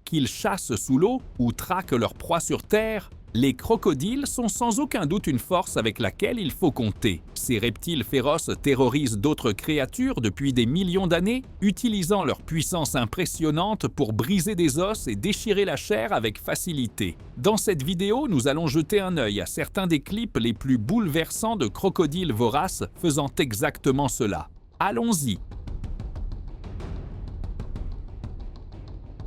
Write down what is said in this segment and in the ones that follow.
qu'ils chassent sous l'eau ou traquent leur proie sur terre, les crocodiles sont sans aucun doute une force avec laquelle il faut compter. Ces reptiles féroces terrorisent d'autres créatures depuis des millions d'années, utilisant leur puissance impressionnante pour briser des os et déchirer la chair avec facilité. Dans cette vidéo, nous allons jeter un œil à certains des clips les plus bouleversants de crocodiles voraces faisant exactement cela. Allons-y!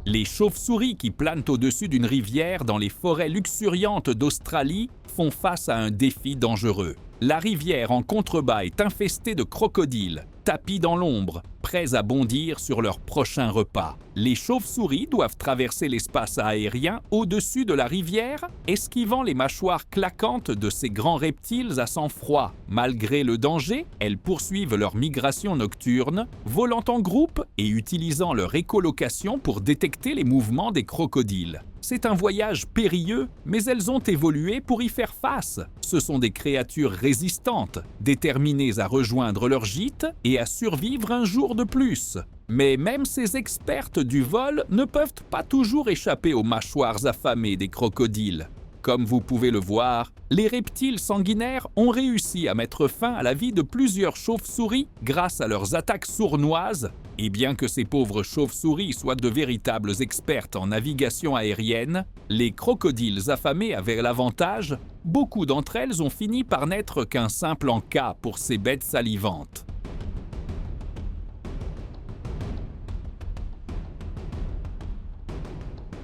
Les chauves-souris qui planent au-dessus d'une rivière dans les forêts luxuriantes d'Australie font face à un défi dangereux. La rivière en contrebas est infestée de crocodiles, tapis dans l'ombre, prêts à bondir sur leur prochain repas. Les chauves-souris doivent traverser l'espace aérien au-dessus de la rivière, esquivant les mâchoires claquantes de ces grands reptiles à sang froid. Malgré le danger, elles poursuivent leur migration nocturne, volant en groupe et utilisant leur écholocation pour détecter les mouvements des crocodiles. C'est un voyage périlleux, mais elles ont évolué pour y faire face. Ce sont des créatures résistantes, déterminées à rejoindre leur gîte et à survivre un jour de plus. Mais même ces expertes du vol ne peuvent pas toujours échapper aux mâchoires affamées des crocodiles. Comme vous pouvez le voir, les reptiles sanguinaires ont réussi à mettre fin à la vie de plusieurs chauves-souris grâce à leurs attaques sournoises. Et bien que ces pauvres chauves-souris soient de véritables expertes en navigation aérienne, les crocodiles affamés avaient l'avantage. Beaucoup d'entre elles ont fini par n'être qu'un simple en-cas pour ces bêtes salivantes.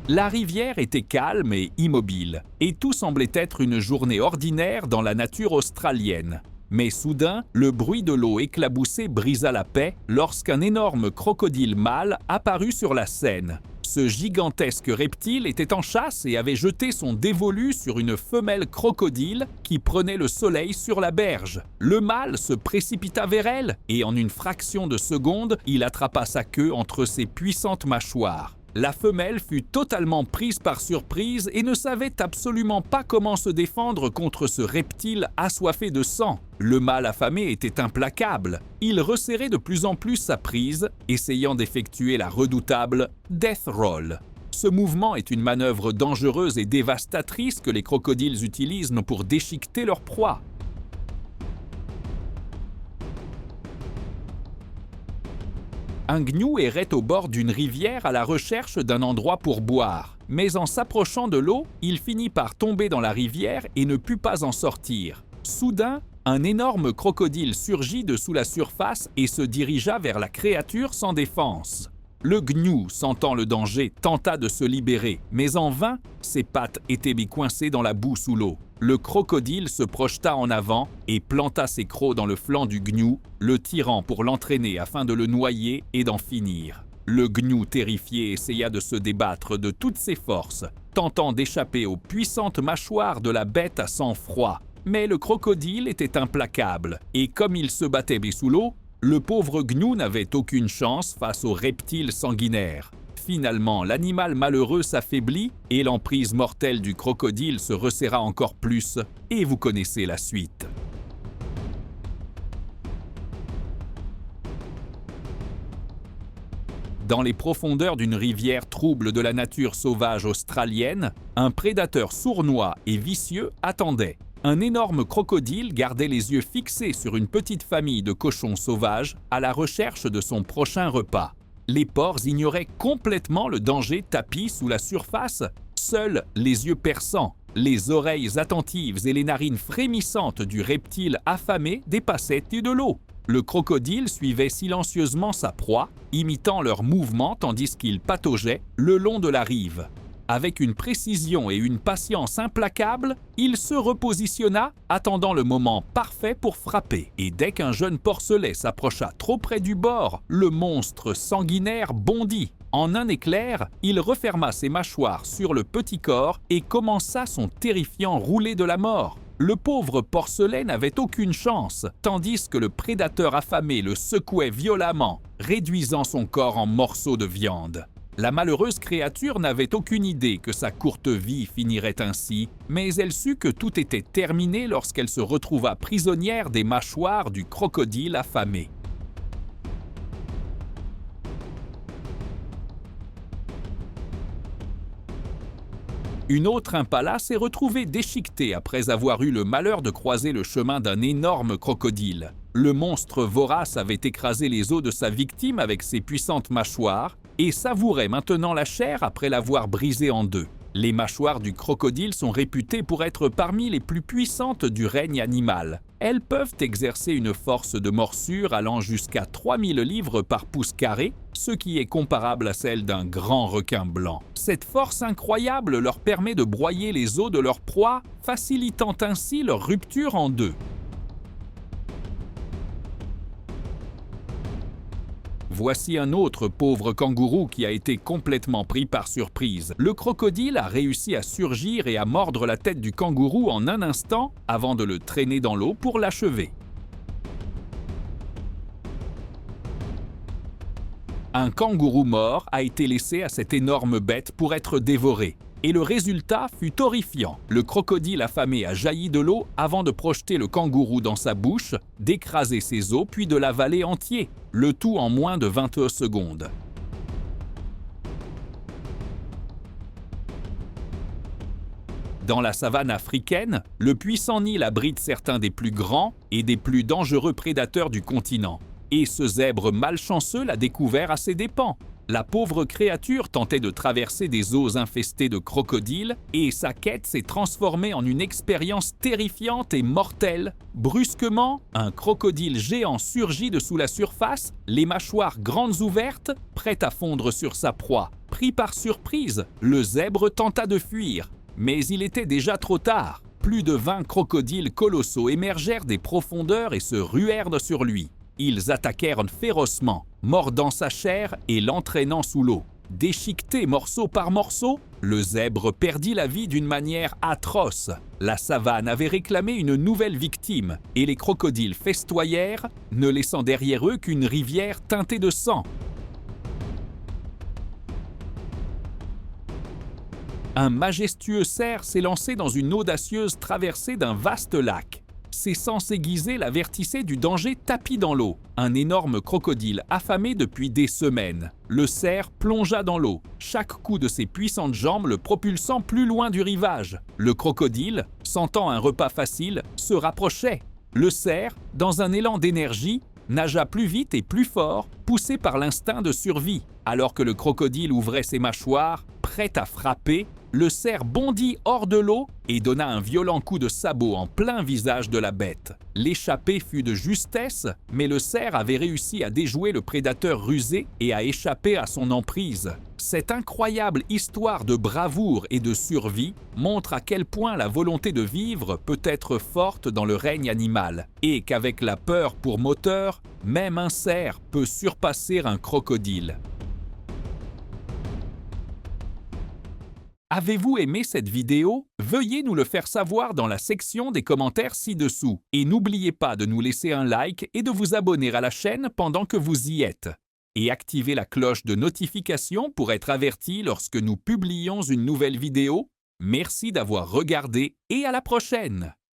La rivière était calme et immobile, et tout semblait être une journée ordinaire dans la nature australienne. Mais soudain, le bruit de l'eau éclaboussée brisa la paix lorsqu'un énorme crocodile mâle apparut sur la scène. Ce gigantesque reptile était en chasse et avait jeté son dévolu sur une femelle crocodile qui prenait le soleil sur la berge. Le mâle se précipita vers elle et en une fraction de seconde, il attrapa sa queue entre ses puissantes mâchoires. La femelle fut totalement prise par surprise et ne savait absolument pas comment se défendre contre ce reptile assoiffé de sang. Le mâle affamé était implacable. Il resserrait de plus en plus sa prise, essayant d'effectuer la redoutable Death Roll. Ce mouvement est une manœuvre dangereuse et dévastatrice que les crocodiles utilisent pour déchiqueter leur proie. Un gnou errait au bord d'une rivière à la recherche d'un endroit pour boire. Mais en s'approchant de l'eau, il finit par tomber dans la rivière et ne put pas en sortir. Soudain, un énorme crocodile surgit de sous la surface et se dirigea vers la créature sans défense. Le gnou, sentant le danger, tenta de se libérer, mais en vain, ses pattes étaient coincées dans la boue sous l'eau. Le crocodile se projeta en avant et planta ses crocs dans le flanc du gnou, le tirant pour l'entraîner afin de le noyer et d'en finir. Le gnou terrifié essaya de se débattre de toutes ses forces, tentant d'échapper aux puissantes mâchoires de la bête à sang froid. Mais le crocodile était implacable, et comme il se battait sous l'eau, le pauvre gnou n'avait aucune chance face aux reptiles sanguinaires. Finalement, l'animal malheureux s'affaiblit et l'emprise mortelle du crocodile se resserra encore plus, et vous connaissez la suite. Dans les profondeurs d'une rivière trouble de la nature sauvage australienne, un prédateur sournois et vicieux attendait. Un énorme crocodile gardait les yeux fixés sur une petite famille de cochons sauvages à la recherche de son prochain repas. Les porcs ignoraient complètement le danger tapi sous la surface. Seuls les yeux perçants, les oreilles attentives et les narines frémissantes du reptile affamé dépassaient de l'eau. Le crocodile suivait silencieusement sa proie, imitant leurs mouvements tandis qu'il pataugeait le long de la rive. Avec une précision et une patience implacables, il se repositionna, attendant le moment parfait pour frapper. Et dès qu'un jeune porcelet s'approcha trop près du bord, le monstre sanguinaire bondit. En un éclair, il referma ses mâchoires sur le petit corps et commença son terrifiant roulé de la mort. Le pauvre porcelet n'avait aucune chance, tandis que le prédateur affamé le secouait violemment, réduisant son corps en morceaux de viande. La malheureuse créature n'avait aucune idée que sa courte vie finirait ainsi, mais elle sut que tout était terminé lorsqu'elle se retrouva prisonnière des mâchoires du crocodile affamé. Une autre impala s'est retrouvée déchiquetée après avoir eu le malheur de croiser le chemin d'un énorme crocodile. Le monstre vorace avait écrasé les os de sa victime avec ses puissantes mâchoires et savourait maintenant la chair après l'avoir brisée en deux. Les mâchoires du crocodile sont réputées pour être parmi les plus puissantes du règne animal. Elles peuvent exercer une force de morsure allant jusqu'à 3000 livres par pouce carré, ce qui est comparable à celle d'un grand requin blanc. Cette force incroyable leur permet de broyer les os de leur proie, facilitant ainsi leur rupture en deux. Voici un autre pauvre kangourou qui a été complètement pris par surprise. Le crocodile a réussi à surgir et à mordre la tête du kangourou en un instant avant de le traîner dans l'eau pour l'achever. Un kangourou mort a été laissé à cette énorme bête pour être dévoré. Et le résultat fut horrifiant. Le crocodile affamé a jailli de l'eau avant de projeter le kangourou dans sa bouche, d'écraser ses os puis de l'avaler entier, le tout en moins de 20 secondes. Dans la savane africaine, le puissant Nil abrite certains des plus grands et des plus dangereux prédateurs du continent. Et ce zèbre malchanceux l'a découvert à ses dépens. La pauvre créature tentait de traverser des eaux infestées de crocodiles et sa quête s'est transformée en une expérience terrifiante et mortelle. Brusquement, un crocodile géant surgit de sous la surface, les mâchoires grandes ouvertes, prêt à fondre sur sa proie. Pris par surprise, le zèbre tenta de fuir, mais il était déjà trop tard. Plus de 20 crocodiles colossaux émergèrent des profondeurs et se ruèrent sur lui. Ils attaquèrent férocement, mordant sa chair et l'entraînant sous l'eau. Déchiqueté morceau par morceau, le zèbre perdit la vie d'une manière atroce. La savane avait réclamé une nouvelle victime et les crocodiles festoyèrent, ne laissant derrière eux qu'une rivière teintée de sang. Un majestueux cerf s'est lancé dans une audacieuse traversée d'un vaste lac. Ses sens aiguisés l'avertissaient du danger tapi dans l'eau. Un énorme crocodile affamé depuis des semaines. Le cerf plongea dans l'eau, chaque coup de ses puissantes jambes le propulsant plus loin du rivage. Le crocodile, sentant un repas facile, se rapprochait. Le cerf, dans un élan d'énergie, nagea plus vite et plus fort, poussé par l'instinct de survie. Alors que le crocodile ouvrait ses mâchoires, prêt à frapper, le cerf bondit hors de l'eau et donna un violent coup de sabot en plein visage de la bête. L'échappée fut de justesse, mais le cerf avait réussi à déjouer le prédateur rusé et à échapper à son emprise. Cette incroyable histoire de bravoure et de survie montre à quel point la volonté de vivre peut être forte dans le règne animal et qu'avec la peur pour moteur, même un cerf peut surpasser un crocodile. Avez-vous aimé cette vidéo? Veuillez nous le faire savoir dans la section des commentaires ci-dessous. Et n'oubliez pas de nous laisser un like et de vous abonner à la chaîne pendant que vous y êtes. Et activez la cloche de notification pour être averti lorsque nous publions une nouvelle vidéo. Merci d'avoir regardé et à la prochaine!